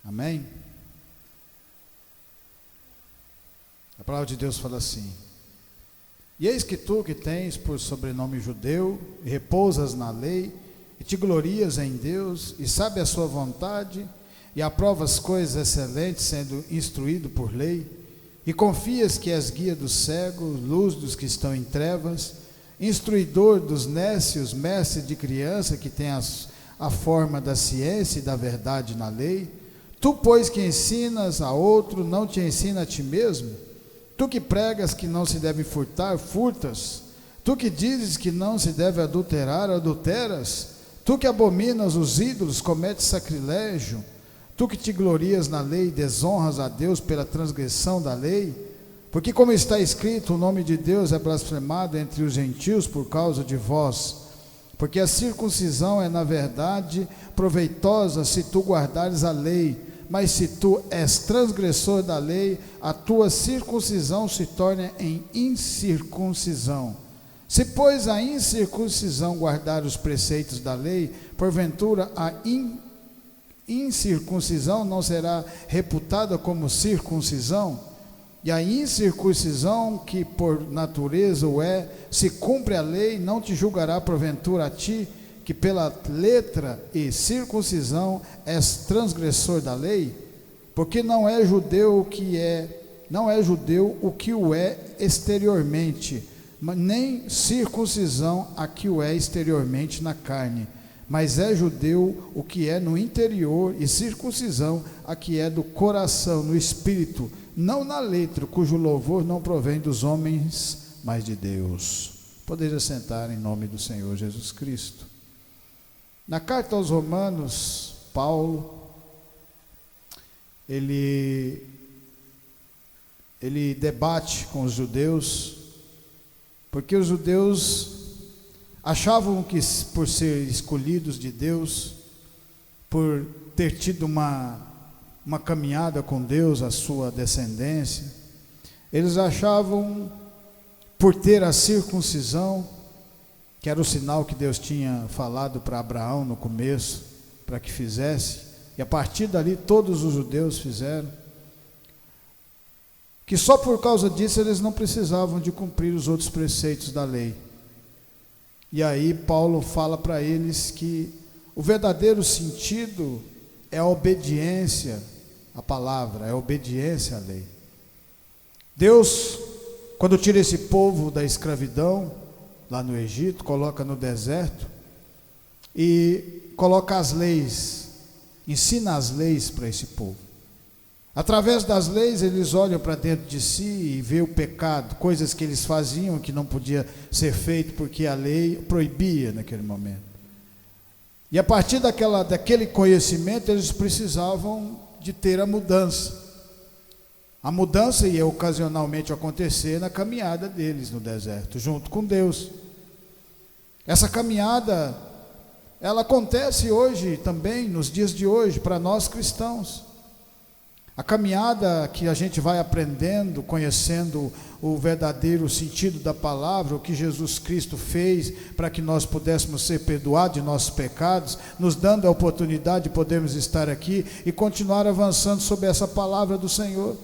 Amém? A palavra de Deus fala assim: e eis que tu, que tens por sobrenome judeu, e repousas na lei, e te glorias em Deus, e sabe a sua vontade, e aprovas coisas excelentes, sendo instruído por lei, e confias que és guia dos cegos, luz dos que estão em trevas, instruidor dos nécios, mestre de criança, que tem a forma da ciência e da verdade na lei, tu, pois, que ensinas a outro, não te ensina a ti mesmo? Tu que pregas que não se deve furtar, furtas. Tu que dizes que não se deve adulterar, adulteras. Tu que abominas os ídolos, cometes sacrilégio. Tu que te glorias na lei, desonras a Deus pela transgressão da lei. Porque como está escrito, o nome de Deus é blasfemado entre os gentios por causa de vós. Porque a circuncisão é na verdade proveitosa se tu guardares a lei. Mas se tu és transgressor da lei, a tua circuncisão se torna em incircuncisão. Se, pois, a incircuncisão guardar os preceitos da lei, porventura a incircuncisão não será reputada como circuncisão? E a incircuncisão, que por natureza o é, se cumpre a lei, não te julgará porventura a ti, que pela letra e circuncisão és transgressor da lei? Porque não é judeu o que o é exteriormente, nem circuncisão a que o é exteriormente na carne, mas é judeu o que é no interior, e circuncisão a que é do coração, no espírito, não na letra, cujo louvor não provém dos homens, mas de Deus. Podeis sentar em nome do Senhor Jesus Cristo. Na carta aos Romanos, Paulo, ele debate com os judeus, porque os judeus achavam que, por ser escolhidos de Deus, por ter tido uma caminhada com Deus, a sua descendência, eles achavam, por ter a circuncisão, que era o sinal que Deus tinha falado para Abraão no começo, para que fizesse, e a partir dali todos os judeus fizeram, que só por causa disso eles não precisavam de cumprir os outros preceitos da lei. E aí Paulo fala para eles que o verdadeiro sentido é a obediência à palavra, é a obediência à lei. Deus, quando tira esse povo da escravidão, lá no Egito, coloca no deserto e coloca as leis, ensina as leis para esse povo. Através das leis eles olham para dentro de si e vê o pecado, coisas que eles faziam que não podia ser feito porque a lei proibia naquele momento. E a partir daquele conhecimento eles precisavam de ter a mudança. A mudança ia ocasionalmente acontecer na caminhada deles no deserto, junto com Deus. Essa caminhada, ela acontece hoje também, nos dias de hoje, para nós cristãos. A caminhada que a gente vai aprendendo, conhecendo o verdadeiro sentido da palavra, o que Jesus Cristo fez para que nós pudéssemos ser perdoados de nossos pecados, nos dando a oportunidade de podermos estar aqui e continuar avançando sobre essa palavra do Senhor.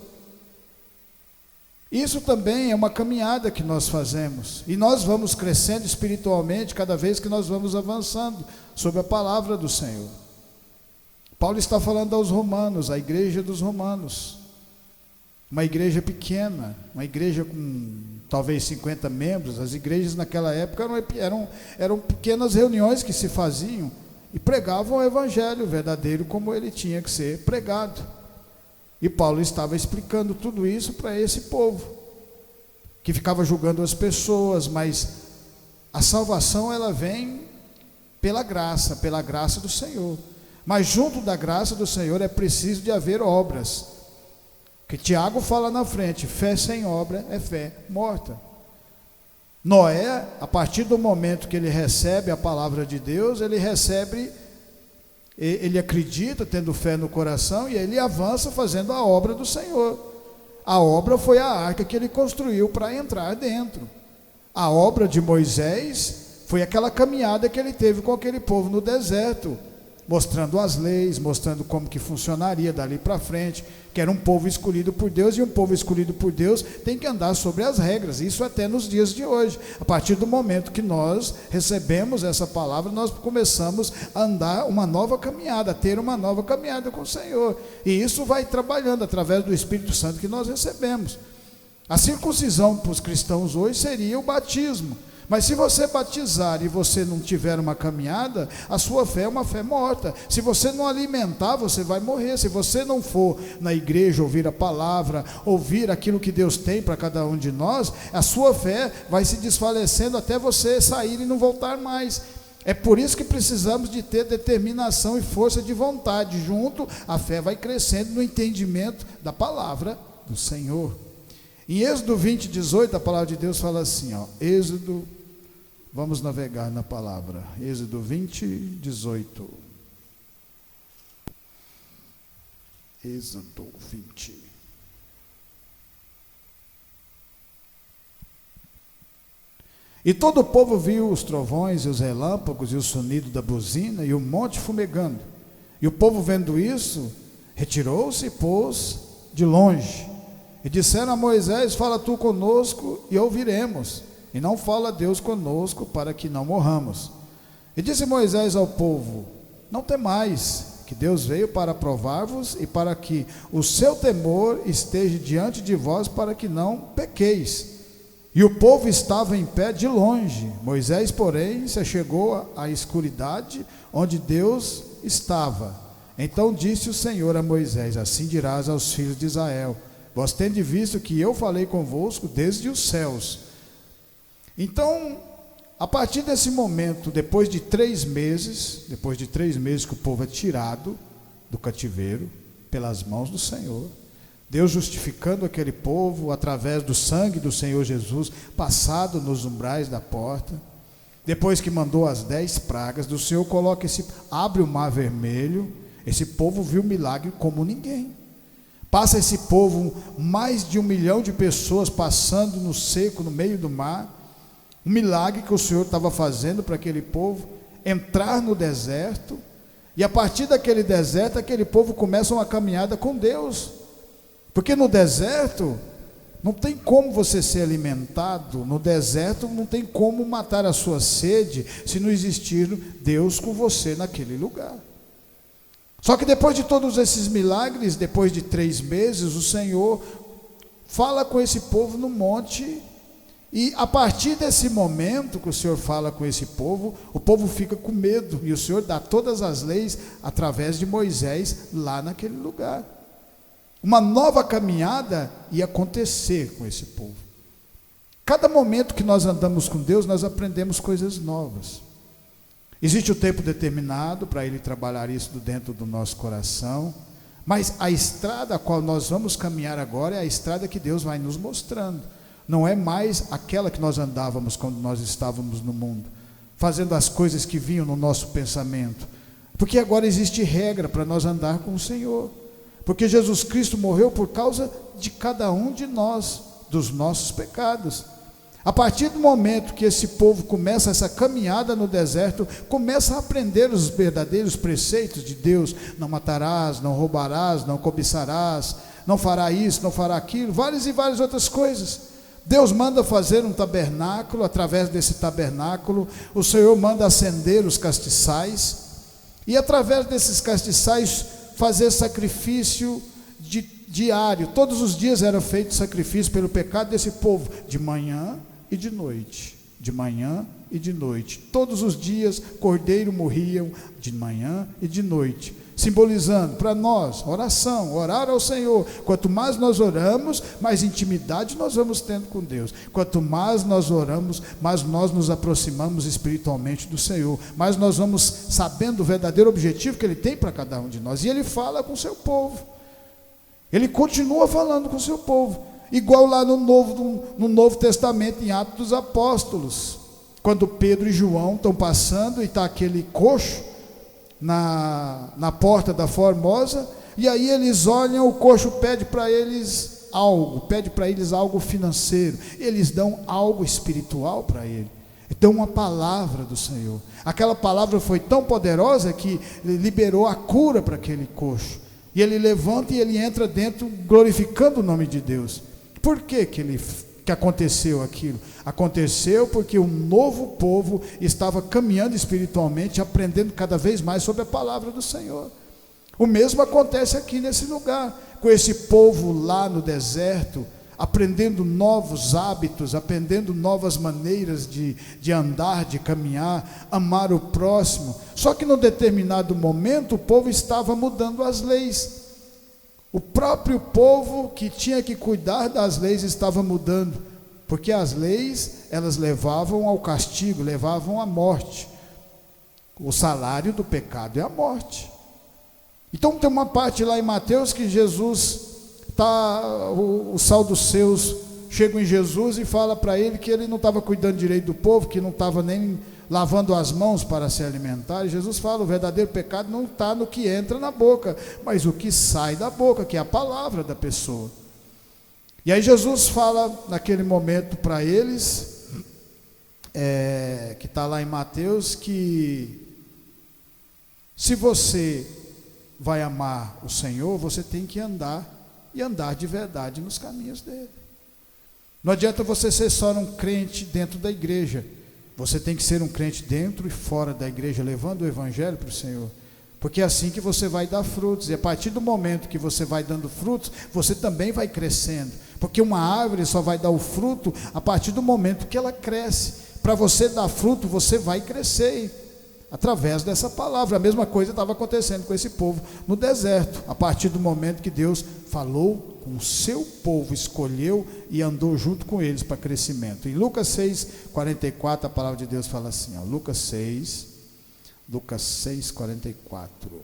Isso também é uma caminhada que nós fazemos, e nós vamos crescendo espiritualmente cada vez que nós vamos avançando sobre a palavra do Senhor. Paulo está falando aos romanos, à igreja dos romanos, uma igreja pequena, uma igreja com talvez 50 membros. As igrejas naquela época eram pequenas reuniões que se faziam e pregavam o evangelho verdadeiro como ele tinha que ser pregado. E Paulo estava explicando tudo isso para esse povo, que ficava julgando as pessoas, mas a salvação ela vem pela graça do Senhor. Mas junto da graça do Senhor é preciso de haver obras, que Tiago fala na frente: fé sem obra é fé morta. Noé, a partir do momento que ele recebe a palavra de Deus, ele acredita, tendo fé no coração, e ele avança fazendo a obra do Senhor. A obra foi a arca que ele construiu para entrar dentro. A obra de Moisés foi aquela caminhada que ele teve com aquele povo no deserto. mostrando as leis, mostrando como que funcionaria dali para frente, que era um povo escolhido por Deus, e um povo escolhido por Deus tem que andar sobre as regras, isso até nos dias de hoje. A partir do momento que nós recebemos essa palavra, nós começamos a andar uma nova caminhada, a ter uma nova caminhada com o Senhor, e isso vai trabalhando através do Espírito Santo que nós recebemos. A circuncisão para os cristãos hoje seria o batismo, mas se você batizar e você não tiver uma caminhada, a sua fé é uma fé morta. Se você não alimentar, você vai morrer. Se você não for na igreja ouvir a palavra, ouvir aquilo que Deus tem para cada um de nós, a sua fé vai se desfalecendo até você sair e não voltar mais. É por isso que precisamos de ter determinação e força de vontade. Junto, a fé vai crescendo no entendimento da palavra do Senhor. Em Êxodo 20, 18, a palavra de Deus fala assim, Êxodo, vamos navegar na palavra, Êxodo 20, 18. Êxodo 20. E todo o povo viu os trovões e os relâmpagos e o sonido da buzina e o monte fumegando. E o povo, vendo isso, retirou-se e pôs de longe. E disseram a Moisés: fala tu conosco e ouviremos, e não fala Deus conosco para que não morramos. E disse Moisés ao povo: não temais, que Deus veio para provar-vos e para que o seu temor esteja diante de vós, para que não pequeis. E o povo estava em pé de longe. Moisés, porém, se achegou à escuridade onde Deus estava. Então disse o Senhor a Moisés: assim dirás aos filhos de Israel: vós tendes visto que eu falei convosco desde os céus. Então, a partir desse momento, depois de 3 meses que o povo é tirado do cativeiro pelas mãos do Senhor, Deus justificando aquele povo através do sangue do Senhor Jesus passado nos umbrais da porta, depois que mandou as 10 pragas, do Senhor abre o mar vermelho. Esse povo viu milagre como ninguém. Passa esse povo, mais de 1 milhão de pessoas passando no seco, no meio do mar. Um milagre que o Senhor estava fazendo para aquele povo entrar no deserto. E a partir daquele deserto, aquele povo começa uma caminhada com Deus. Porque no deserto, não tem como você ser alimentado. No deserto, não tem como matar a sua sede, se não existir Deus com você naquele lugar. Só que depois de todos esses milagres, depois de 3 meses, o Senhor fala com esse povo no monte, e a partir desse momento que o Senhor fala com esse povo, o povo fica com medo, e o Senhor dá todas as leis através de Moisés lá naquele lugar. Uma nova caminhada ia acontecer com esse povo. Cada momento que nós andamos com Deus, nós aprendemos coisas novas. Existe o tempo determinado para Ele trabalhar isso dentro do nosso coração, mas a estrada a qual nós vamos caminhar agora é a estrada que Deus vai nos mostrando. Não é mais aquela que nós andávamos quando nós estávamos no mundo, fazendo as coisas que vinham no nosso pensamento, porque agora existe regra para nós andar com o Senhor, porque Jesus Cristo morreu por causa de cada um de nós, dos nossos pecados. A partir do momento que esse povo começa essa caminhada no deserto, começa a aprender os verdadeiros preceitos de Deus: não matarás, não roubarás, não cobiçarás, não fará isso, não fará aquilo, várias e várias outras coisas. Deus manda fazer um tabernáculo. Através desse tabernáculo, o Senhor manda acender os castiçais, e através desses castiçais fazer sacrifício diário. Todos os dias era feito sacrifício pelo pecado desse povo, de manhã e de noite, de manhã e de noite. Todos os dias cordeiro morriam de manhã e de noite, simbolizando para nós oração, orar ao Senhor. Quanto mais nós oramos, mais intimidade nós vamos tendo com Deus. Quanto mais nós oramos, mais nós nos aproximamos espiritualmente do Senhor, mais nós vamos sabendo o verdadeiro objetivo que Ele tem para cada um de nós. E Ele fala com o seu povo, Ele continua falando com o seu povo, igual lá no Novo Testamento, em Atos dos Apóstolos, quando Pedro e João estão passando, e está aquele coxo na porta da Formosa, e aí eles olham, o coxo pede para eles algo financeiro, eles dão algo espiritual para ele. Então uma palavra do Senhor, aquela palavra foi tão poderosa que liberou a cura para aquele coxo, e ele levanta e ele entra dentro glorificando o nome de Deus. Por que aconteceu aquilo? Aconteceu porque um novo povo estava caminhando espiritualmente, aprendendo cada vez mais sobre a palavra do Senhor. O mesmo acontece aqui nesse lugar, com esse povo lá no deserto, aprendendo novos hábitos, aprendendo novas maneiras de andar, de caminhar, amar o próximo. Só que num determinado momento o povo estava mudando as leis. O próprio povo que tinha que cuidar das leis estava mudando, porque as leis, elas levavam ao castigo, levavam à morte. O salário do pecado é a morte. Então tem uma parte lá em Mateus que Jesus os saduceus chegam em Jesus e fala para ele que ele não estava cuidando direito do povo, que não estava nem lavando as mãos para se alimentar. E Jesus fala: o verdadeiro pecado não está no que entra na boca, mas o que sai da boca, que é a palavra da pessoa. E aí Jesus fala naquele momento para eles, que está lá em Mateus, que se você vai amar o Senhor, você tem que andar de verdade nos caminhos dele. Não adianta você ser só um crente dentro da igreja, você tem que ser um crente dentro e fora da igreja, levando o evangelho para o Senhor, porque é assim que você vai dar frutos. E a partir do momento que você vai dando frutos, você também vai crescendo, porque uma árvore só vai dar o fruto a partir do momento que ela cresce. Para você dar fruto, você vai crescer através dessa palavra. A mesma coisa estava acontecendo com esse povo no deserto, a partir do momento que Deus falou com o seu povo, escolheu e andou junto com eles para crescimento. Em Lucas 6:44, a palavra de Deus fala assim, Lucas 6:44.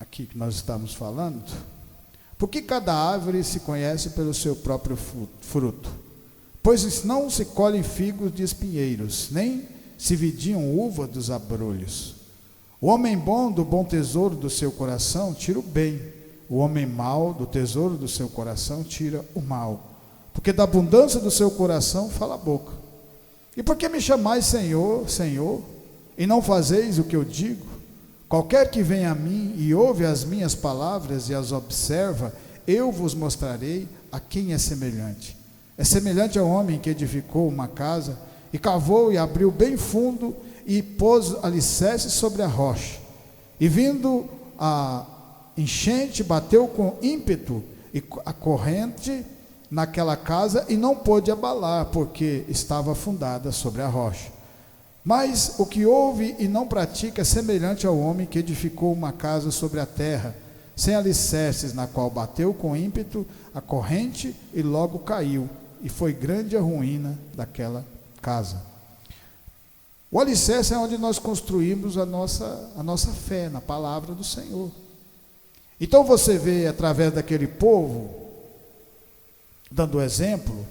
Aqui que nós estamos falando. Porque cada árvore se conhece pelo seu próprio fruto, pois não se colhem figos de espinheiros, nem se vidiam uva dos abrolhos. O homem bom do bom tesouro do seu coração tira o bem, o homem mau do tesouro do seu coração tira o mal, porque da abundância do seu coração fala a boca. E por que me chamais Senhor, Senhor, e não fazeis o que eu digo? Qualquer que vem a mim e ouve as minhas palavras e as observa, eu vos mostrarei a quem é semelhante. É semelhante ao homem que edificou uma casa, e cavou e abriu bem fundo, e pôs alicerce sobre a rocha. E vindo a enchente, bateu com ímpeto e a corrente naquela casa, e não pôde abalar, porque estava fundada sobre a rocha. Mas o que ouve e não pratica é semelhante ao homem que edificou uma casa sobre a terra, sem alicerces, na qual bateu com ímpeto a corrente e logo caiu, e foi grande a ruína daquela casa. O alicerce é onde nós construímos a nossa fé na palavra do Senhor. Então você vê através daquele povo, dando exemplo,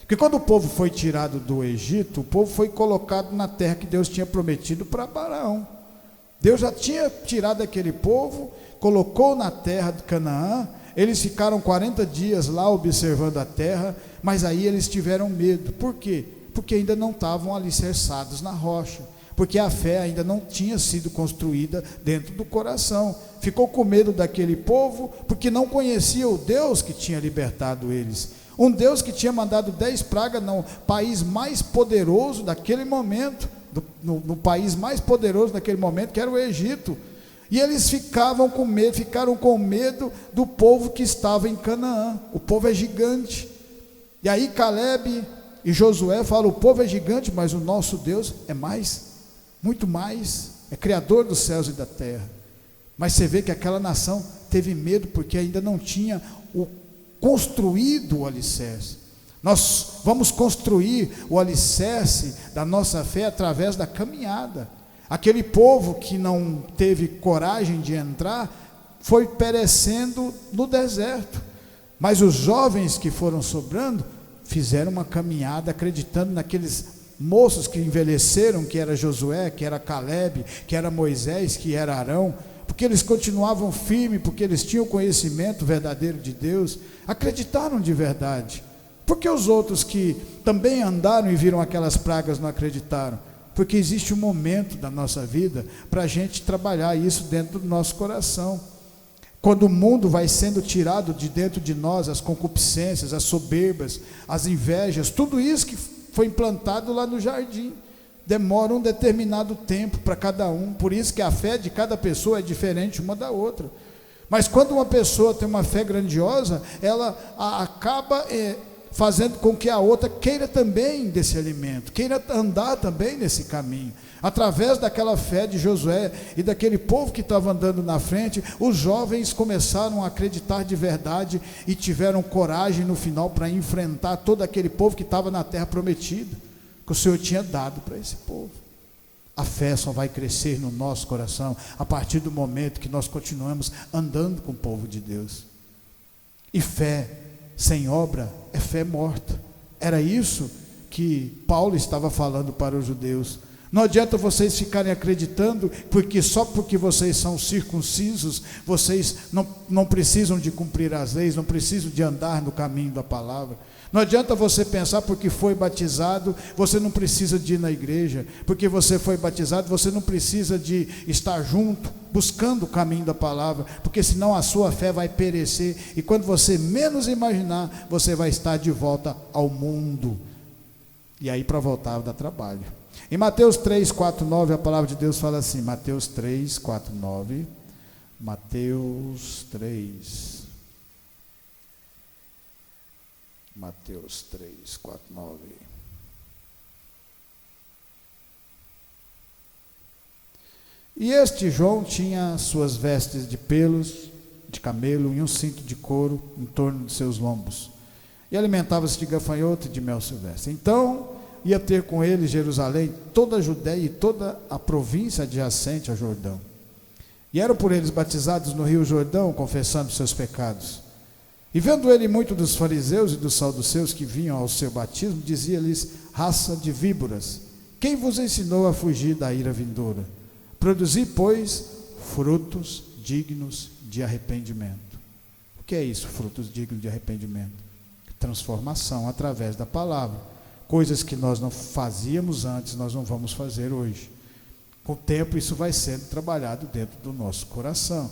que quando o povo foi tirado do Egito, o povo foi colocado na terra que Deus tinha prometido para Abraão. Deus já tinha tirado aquele povo, colocou na terra de Canaã. Eles ficaram 40 dias lá observando a terra, mas aí eles tiveram medo. Por quê? Porque ainda não estavam alicerçados na rocha, porque a fé ainda não tinha sido construída dentro do coração. Ficou com medo daquele povo, porque não conhecia o Deus que tinha libertado eles. Um Deus que tinha mandado 10 pragas no país mais poderoso daquele momento, no país mais poderoso daquele momento, que era o Egito. E eles ficaram com medo do povo que estava em Canaã. O povo é gigante. E aí Caleb e Josué falam: o povo é gigante, mas o nosso Deus é muito mais, é criador dos céus e da terra. Mas você vê que aquela nação teve medo, porque ainda não tinha construído o alicerce. Nós vamos construir o alicerce da nossa fé através da caminhada. Aquele povo que não teve coragem de entrar foi perecendo no deserto, mas os jovens que foram sobrando fizeram uma caminhada acreditando naqueles moços que envelheceram, que era Josué, que era Caleb, que era Moisés, que era Arão, porque eles continuavam firmes, porque eles tinham o conhecimento verdadeiro de Deus, acreditaram de verdade. Por que os outros que também andaram e viram aquelas pragas não acreditaram? Porque existe um momento da nossa vida para a gente trabalhar isso dentro do nosso coração. Quando o mundo vai sendo tirado de dentro de nós, as concupiscências, as soberbas, as invejas, tudo isso que foi implantado lá no jardim, demora um determinado tempo para cada um. Por isso que a fé de cada pessoa é diferente uma da outra. Mas quando uma pessoa tem uma fé grandiosa, ela acaba fazendo com que a outra queira também desse alimento, queira andar também nesse caminho. Através daquela fé de Josué e daquele povo que estava andando na frente, os jovens começaram a acreditar de verdade e tiveram coragem no final para enfrentar todo aquele povo que estava na terra prometida, que o Senhor tinha dado para esse povo. A fé só vai crescer no nosso coração a partir do momento que nós continuamos andando com o povo de Deus. E fé sem obra é fé morta. Era isso que Paulo estava falando para os judeus. Não adianta vocês ficarem acreditando, porque só porque vocês são circuncisos, vocês não precisam de cumprir as leis, não precisam de andar no caminho da palavra. Não adianta você pensar porque foi batizado, você não precisa de ir na igreja, porque você foi batizado, você não precisa de estar junto, buscando o caminho da palavra, porque senão a sua fé vai perecer, e quando você menos imaginar, você vai estar de volta ao mundo, e aí para voltar dá trabalho. Em Mateus 3, 4, 9, a palavra de Deus fala assim, Mateus 3, 4, 9, Mateus 3, 4, 9. E este João tinha suas vestes de pelos de camelo e um cinto de couro em torno de seus lombos, e alimentava-se de gafanhoto e de mel silvestre. Então ia ter com ele Jerusalém, toda a Judéia e toda a província adjacente ao Jordão. E eram por eles batizados no rio Jordão, confessando seus pecados. E vendo ele muito dos fariseus e dos saduceus que vinham ao seu batismo, dizia-lhes: raça de víboras, quem vos ensinou a fugir da ira vindoura? Produzi, pois, frutos dignos de arrependimento. O que é isso, frutos dignos de arrependimento? Transformação através da palavra. Coisas que nós não fazíamos antes, nós não vamos fazer hoje. Com o tempo isso vai sendo trabalhado dentro do nosso coração.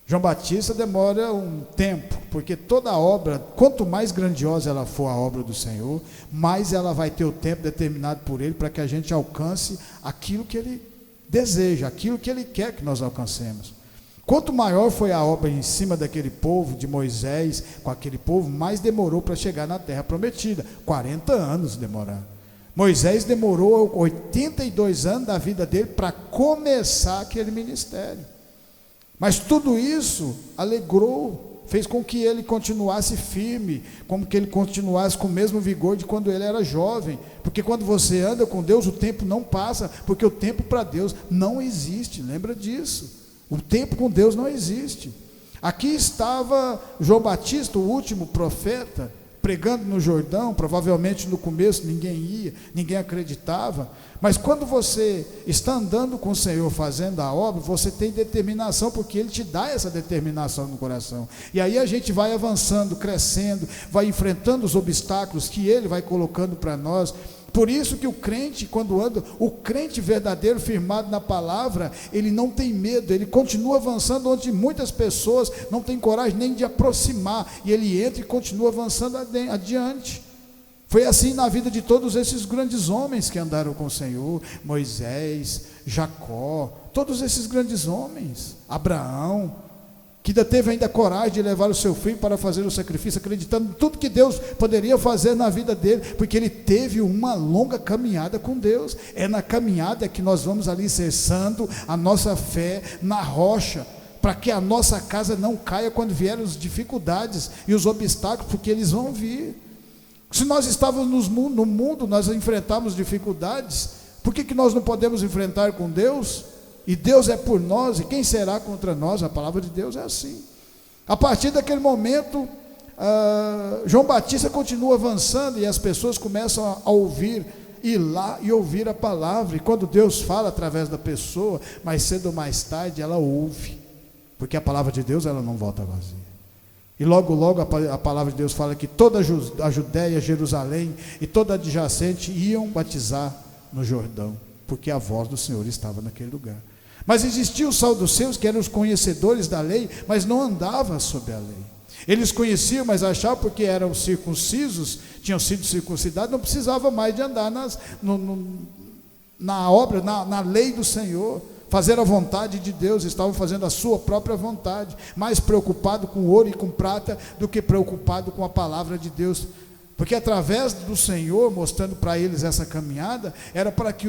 João Batista demora um tempo, porque toda obra, quanto mais grandiosa ela for a obra do Senhor, mais ela vai ter o tempo determinado por Ele, para que a gente alcance aquilo que Ele deseja, aquilo que Ele quer que nós alcancemos. Quanto maior foi a obra em cima daquele povo, de Moisés, com aquele povo, mais demorou para chegar na terra prometida. 40 anos demoraram. Moisés demorou 82 anos da vida dele para começar aquele ministério. Mas tudo isso alegrou, fez com que ele continuasse firme, como que ele continuasse com o mesmo vigor de quando ele era jovem. Porque quando você anda com Deus, o tempo não passa, porque o tempo para Deus não existe, lembra disso. O tempo com Deus não existe. Aqui estava João Batista, o último profeta, pregando no Jordão. Provavelmente no começo ninguém ia, ninguém acreditava, mas quando você está andando com o Senhor, fazendo a obra, você tem determinação, porque Ele te dá essa determinação no coração, e aí a gente vai avançando, crescendo, vai enfrentando os obstáculos que Ele vai colocando para nós. Por isso que o crente, quando anda, o crente verdadeiro, firmado na palavra, ele não tem medo, ele continua avançando onde muitas pessoas não têm coragem nem de aproximar, e ele entra e continua avançando adiante. Foi assim na vida de todos esses grandes homens que andaram com o Senhor, Moisés, Jacó, todos esses grandes homens, Abraão, que teve ainda coragem de levar o seu filho para fazer o sacrifício, acreditando em tudo que Deus poderia fazer na vida dele, porque ele teve uma longa caminhada com Deus. É na caminhada que nós vamos alicerçando a nossa fé na rocha, para que a nossa casa não caia quando vierem as dificuldades e os obstáculos, porque eles vão vir. Se nós estávamos no mundo, nós enfrentamos dificuldades, por que nós não podemos enfrentar com Deus? E Deus é por nós, e quem será contra nós? A palavra de Deus é assim. A partir daquele momento, João Batista continua avançando, e as pessoas começam a ouvir ir lá e ouvir a palavra. E quando Deus fala através da pessoa, mais cedo ou mais tarde ela ouve, porque a palavra de Deus ela não volta vazia. E logo a palavra de Deus fala que toda a Judéia, Jerusalém e toda a adjacente iam batizar no Jordão, porque a voz do Senhor estava naquele lugar. Mas existiam os saduceus, que eram os conhecedores da lei, mas não andavam sobre a lei. Eles conheciam, mas achavam, porque eram circuncisos, tinham sido circuncidados, não precisava mais de andar na obra, na lei do Senhor, fazer a vontade de Deus, estavam fazendo a sua própria vontade, mais preocupado com ouro e com prata do que preocupado com a palavra de Deus, porque através do Senhor, mostrando para eles essa caminhada, era para que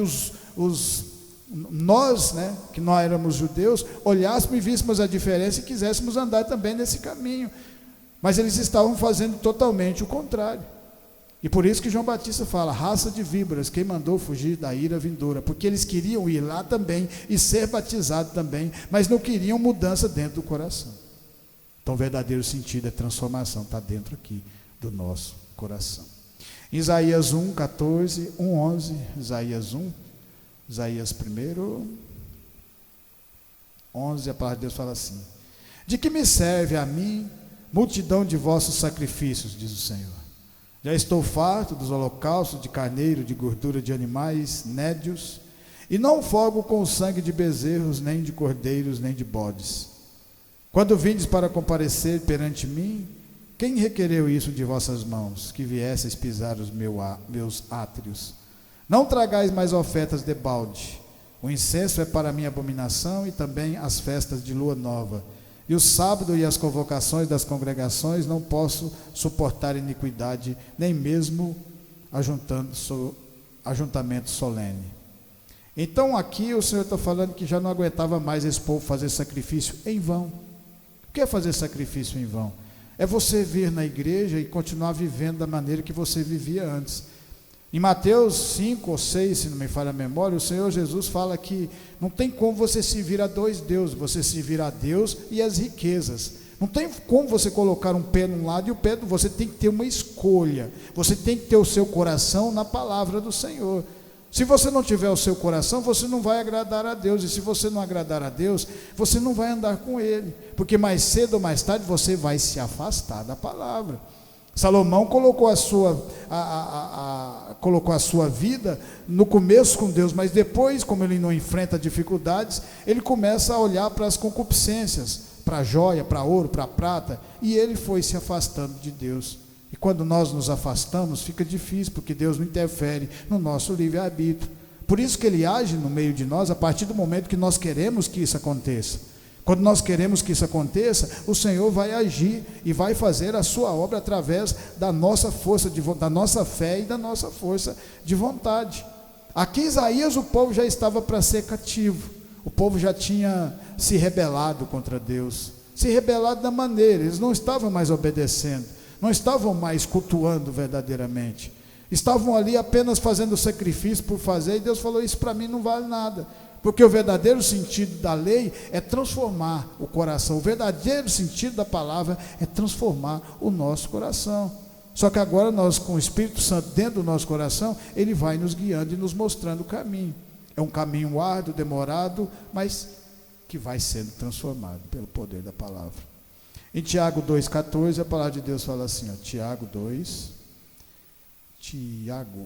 nós, que nós éramos judeus, olhássemos e víssemos a diferença e quiséssemos andar também nesse caminho, mas eles estavam fazendo totalmente o contrário. E por isso que João Batista fala, raça de víboras, quem mandou fugir da ira vindoura, porque eles queriam ir lá também e ser batizados também, mas não queriam mudança dentro do coração. Então o verdadeiro sentido é transformação, está dentro aqui do nosso coração. Isaías 1, 14, 1, 11, Isaías 1, Isaías 1, 11, a palavra de Deus fala assim: de que me serve a mim multidão de vossos sacrifícios, diz o Senhor. Já estou farto dos holocaustos de carneiro, de gordura de animais nédios, e não fogo com o sangue de bezerros, nem de cordeiros, nem de bodes. Quando vindes para comparecer perante mim, quem requereu isso de vossas mãos, que viesseis pisar os meus átrios? Não tragais mais ofertas de balde. O incenso é para mim abominação, e também as festas de lua nova. E o sábado e as convocações das congregações não posso suportar iniquidade, nem mesmo ajuntamento solene. Então aqui o Senhor está falando que já não aguentava mais esse povo fazer sacrifício em vão. O que é fazer sacrifício em vão? É você vir na igreja e continuar vivendo da maneira que você vivia antes. Em Mateus 5 ou 6, se não me falha a memória, o Senhor Jesus fala que não tem como você servir a dois deuses, você servir a Deus e as riquezas. Não tem como você colocar um pé num lado e o pé do outro, você tem que ter uma escolha, você tem que ter o seu coração na palavra do Senhor. Se você não tiver o seu coração, você não vai agradar a Deus, e se você não agradar a Deus, você não vai andar com Ele, porque mais cedo ou mais tarde você vai se afastar da palavra. Salomão colocou a sua vida no começo com Deus, mas depois, como ele não enfrenta dificuldades, ele começa a olhar para as concupiscências, para a joia, para ouro, para a prata, e ele foi se afastando de Deus. E quando nós nos afastamos, fica difícil, porque Deus não interfere no nosso livre-arbítrio. Por isso que Ele age no meio de nós, a partir do momento que nós queremos que isso aconteça. Quando nós queremos que isso aconteça, o Senhor vai agir e vai fazer a sua obra através da nossa força, da nossa fé e da nossa força de vontade. Aqui em Isaías o povo já estava para ser cativo, o povo já tinha se rebelado contra Deus, se rebelado da maneira, eles não estavam mais obedecendo, não estavam mais cultuando verdadeiramente, estavam ali apenas fazendo sacrifício por fazer, e Deus falou, isso para mim não vale nada. Porque o verdadeiro sentido da lei é transformar o coração. O verdadeiro sentido da palavra é transformar o nosso coração. Só que agora nós, com o Espírito Santo dentro do nosso coração, ele vai nos guiando e nos mostrando o caminho. É um caminho árduo, demorado, mas que vai sendo transformado pelo poder da palavra. Em Tiago 2,14, a palavra de Deus fala assim, Tiago 2, Tiago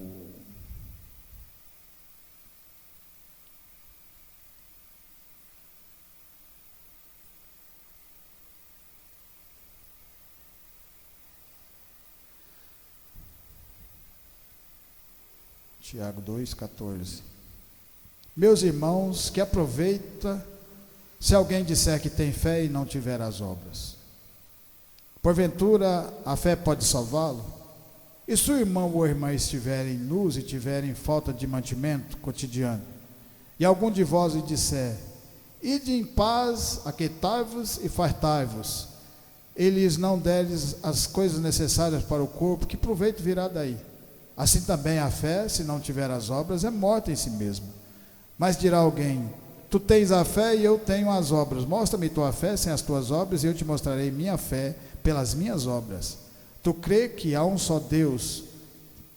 2,14. Meus irmãos, que aproveita se alguém disser que tem fé e não tiver as obras. Porventura a fé pode salvá-lo? E se o irmão ou irmã estiverem nus e tiverem falta de mantimento cotidiano, e algum de vós lhe disser, ide em paz, aquietai-vos e fartai-vos, eles não deres as coisas necessárias para o corpo, que proveito virá daí? Assim também a fé, se não tiver as obras, é morta em si mesma. Mas dirá alguém, tu tens a fé e eu tenho as obras. Mostra-me tua fé sem as tuas obras, e eu te mostrarei minha fé pelas minhas obras. Tu crê que há um só Deus,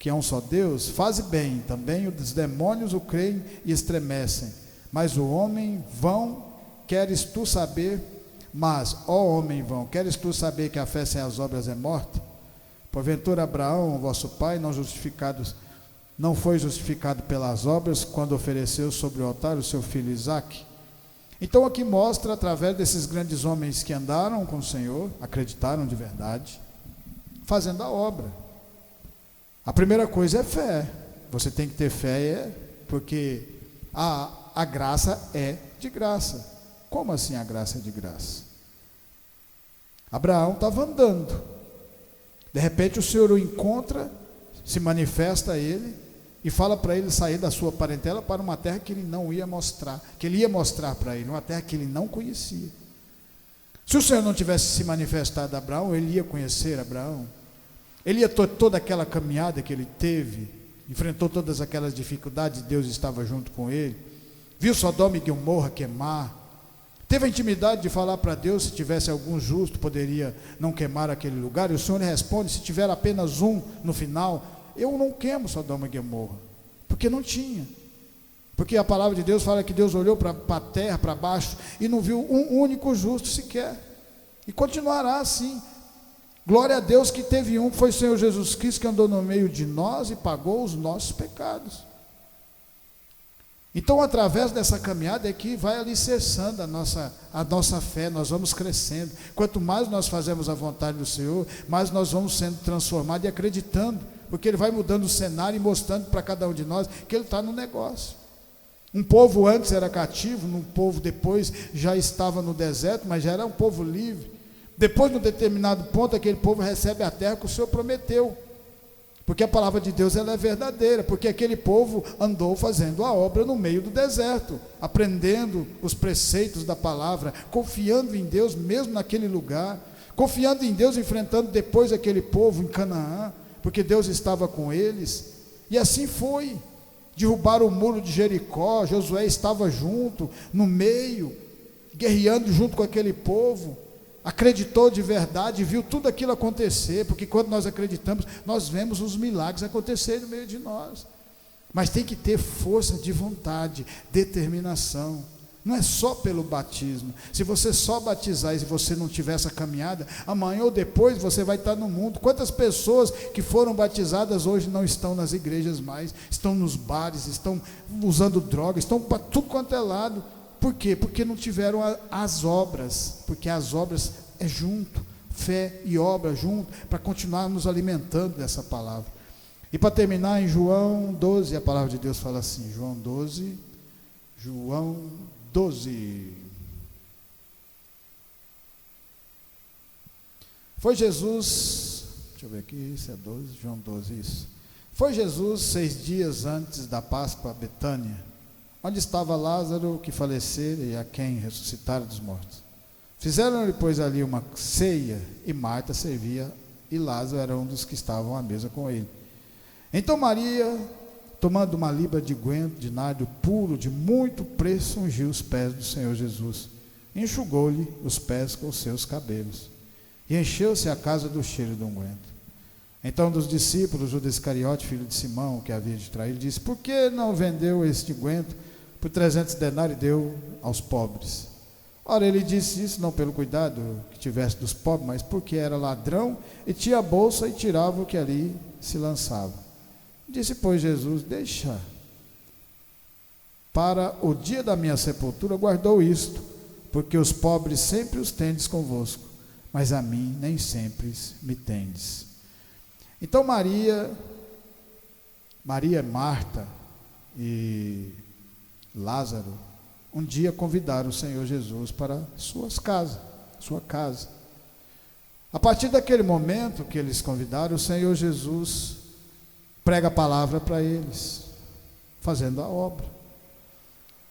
que há um só Deus, faze bem, também os demônios o creem e estremecem. Mas o homem vão, queres tu saber, mas, ó homem vão, queres tu saber que a fé sem as obras é morta? Porventura Abraão, vosso pai, não foi justificado pelas obras, quando ofereceu sobre o altar o seu filho Isaque? Então aqui mostra, através desses grandes homens que andaram com o Senhor, acreditaram de verdade, fazendo a obra. A primeira coisa é fé. Você tem que ter fé, porque a graça é de graça. Como assim a graça é de graça? Abraão estava andando. De repente o Senhor o encontra, se manifesta a ele e fala para ele sair da sua parentela para uma terra que ele não ia mostrar, que ele ia mostrar para ele, uma terra que ele não conhecia. Se o Senhor não tivesse se manifestado a Abraão, ele ia conhecer Abraão. Ele ia toda aquela caminhada que ele teve, enfrentou todas aquelas dificuldades, Deus estava junto com ele, viu Sodoma e Gomorra queimar, teve a intimidade de falar para Deus, se tivesse algum justo, poderia não queimar aquele lugar, e o Senhor responde, se tiver apenas um no final, eu não queimo Sodoma e Gomorra, porque não tinha, porque a palavra de Deus fala que Deus olhou para a terra, para baixo, e não viu um único justo sequer, e continuará assim. Glória a Deus que teve um, que foi o Senhor Jesus Cristo, que andou no meio de nós e pagou os nossos pecados. Então, através dessa caminhada é que vai alicerçando a nossa fé, nós vamos crescendo. Quanto mais nós fazemos a vontade do Senhor, mais nós vamos sendo transformados e acreditando, porque Ele vai mudando o cenário e mostrando para cada um de nós que Ele está no negócio. Um povo antes era cativo, um povo depois já estava no deserto, mas já era um povo livre. Depois, num determinado ponto, aquele povo recebe a terra que o Senhor prometeu, porque a palavra de Deus ela é verdadeira, porque aquele povo andou fazendo a obra no meio do deserto, aprendendo os preceitos da palavra, confiando em Deus mesmo naquele lugar, confiando em Deus, enfrentando depois aquele povo em Canaã, porque Deus estava com eles, e assim foi. Derrubaram o muro de Jericó, Josué estava junto, no meio, guerreando junto com aquele povo, acreditou de verdade, viu tudo aquilo acontecer, porque quando nós acreditamos, nós vemos os milagres acontecerem no meio de nós, mas tem que ter força de vontade, determinação, não é só pelo batismo. Se você só batizar e se você não tiver essa caminhada, amanhã ou depois você vai estar no mundo. Quantas pessoas que foram batizadas hoje não estão nas igrejas mais, estão nos bares, estão usando drogas, estão para tudo quanto é lado. Por quê? Porque não tiveram as obras, porque as obras é junto, fé e obra junto, para continuar nos alimentando dessa palavra. E para terminar, em João 12, a palavra de Deus fala assim, João 12, foi Jesus, deixa eu ver aqui, isso é 12, João 12, isso. Foi Jesus 6 dias antes da Páscoa a Betânia, onde estava Lázaro que falecera e a quem ressuscitaram dos mortos. Fizeram-lhe, pois, ali uma ceia, e Marta servia, e Lázaro era um dos que estavam à mesa com ele. Então Maria, tomando uma libra de guento de nardo puro, de muito preço, ungiu os pés do Senhor Jesus, enxugou-lhe os pés com os seus cabelos, e encheu-se a casa do cheiro do unguento. Então dos discípulos, Judas Iscariote, filho de Simão, que havia de trair, disse, por que não vendeu este guento por 300 denários e deu aos pobres? Ora, ele disse isso não pelo cuidado que tivesse dos pobres, mas porque era ladrão e tinha a bolsa e tirava o que ali se lançava. Disse, pois, Jesus, deixa, para o dia da minha sepultura guardou isto, porque os pobres sempre os tendes convosco, mas a mim nem sempre me tendes. Então Maria, Marta e Lázaro, um dia convidaram o Senhor Jesus para sua casa. A partir daquele momento que eles convidaram, o Senhor Jesus prega a palavra para eles, fazendo a obra.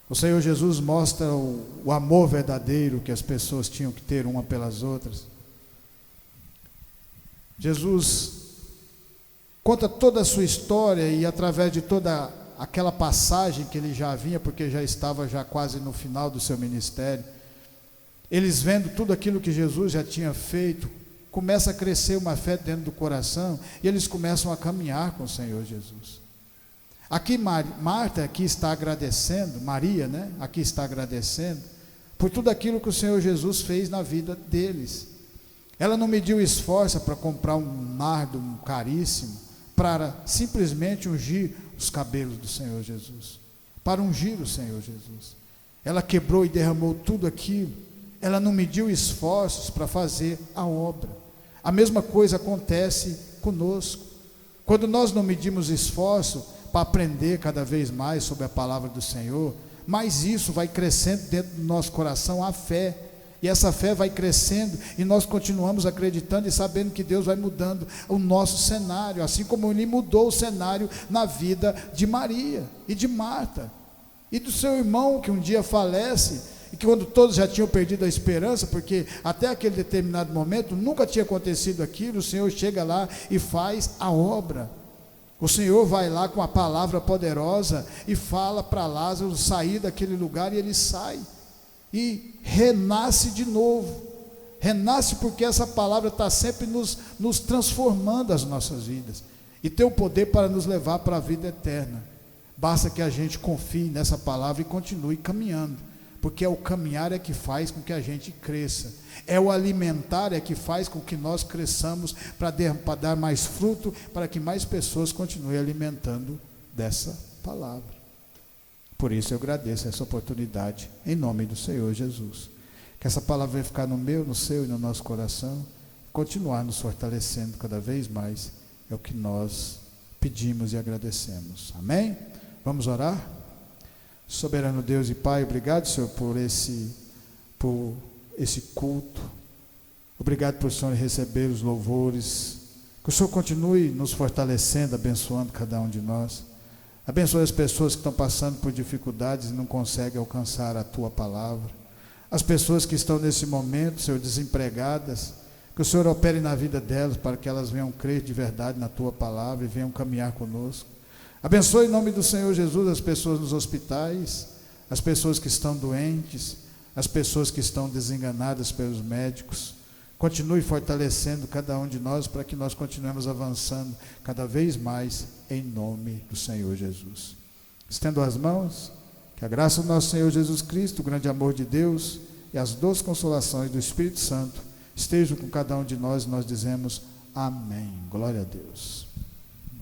O Senhor Jesus mostra o amor verdadeiro que as pessoas tinham que ter uma pelas outras. Jesus conta toda a sua história e através de toda aquela passagem que ele já vinha, porque já estava já quase no final do seu ministério, eles vendo tudo aquilo que Jesus já tinha feito, começa a crescer uma fé dentro do coração, e eles começam a caminhar com o Senhor Jesus. Aqui Marta aqui está agradecendo, Maria, né? Aqui está agradecendo por tudo aquilo que o Senhor Jesus fez na vida deles. Ela não mediu esforço para comprar um nardo caríssimo, para simplesmente ungir os cabelos do Senhor Jesus, para ungir o Senhor Jesus. Ela quebrou e derramou tudo aquilo. Ela não mediu esforços para fazer a obra. A mesma coisa acontece conosco. Quando nós não medimos esforço para aprender cada vez mais sobre a palavra do Senhor, mas isso vai crescendo dentro do nosso coração a fé, e essa fé vai crescendo, e nós continuamos acreditando e sabendo que Deus vai mudando o nosso cenário, assim como Ele mudou o cenário na vida de Maria e de Marta, e do seu irmão que um dia falece, e que quando todos já tinham perdido a esperança, porque até aquele determinado momento nunca tinha acontecido aquilo, o Senhor chega lá e faz a obra. O Senhor vai lá com a palavra poderosa e fala para Lázaro sair daquele lugar, e ele sai e renasce de novo. Renasce porque essa palavra está sempre nos transformando as nossas vidas, e tem o poder para nos levar para a vida eterna. Basta que a gente confie nessa palavra e continue caminhando, porque é o caminhar é que faz com que a gente cresça, é o alimentar é que faz com que nós cresçamos para dar mais fruto, para que mais pessoas continuem alimentando dessa palavra. Por isso eu agradeço essa oportunidade, em nome do Senhor Jesus, que essa palavra vai ficar no meu, no seu e no nosso coração, continuar nos fortalecendo cada vez mais, é o que nós pedimos e agradecemos. Amém? Vamos orar? Soberano Deus e Pai, obrigado, Senhor, por esse culto. Obrigado por o Senhor receber os louvores. Que o Senhor continue nos fortalecendo, abençoando cada um de nós. Abençoe as pessoas que estão passando por dificuldades e não conseguem alcançar a Tua palavra. As pessoas que estão nesse momento, Senhor, desempregadas, que o Senhor opere na vida delas para que elas venham crer de verdade na Tua palavra e venham caminhar conosco. Abençoe em nome do Senhor Jesus as pessoas nos hospitais, as pessoas que estão doentes, as pessoas que estão desenganadas pelos médicos. Continue fortalecendo cada um de nós para que nós continuemos avançando cada vez mais em nome do Senhor Jesus. Estendo as mãos, que a graça do nosso Senhor Jesus Cristo, o grande amor de Deus e as doces consolações do Espírito Santo estejam com cada um de nós, e nós dizemos amém. Glória a Deus.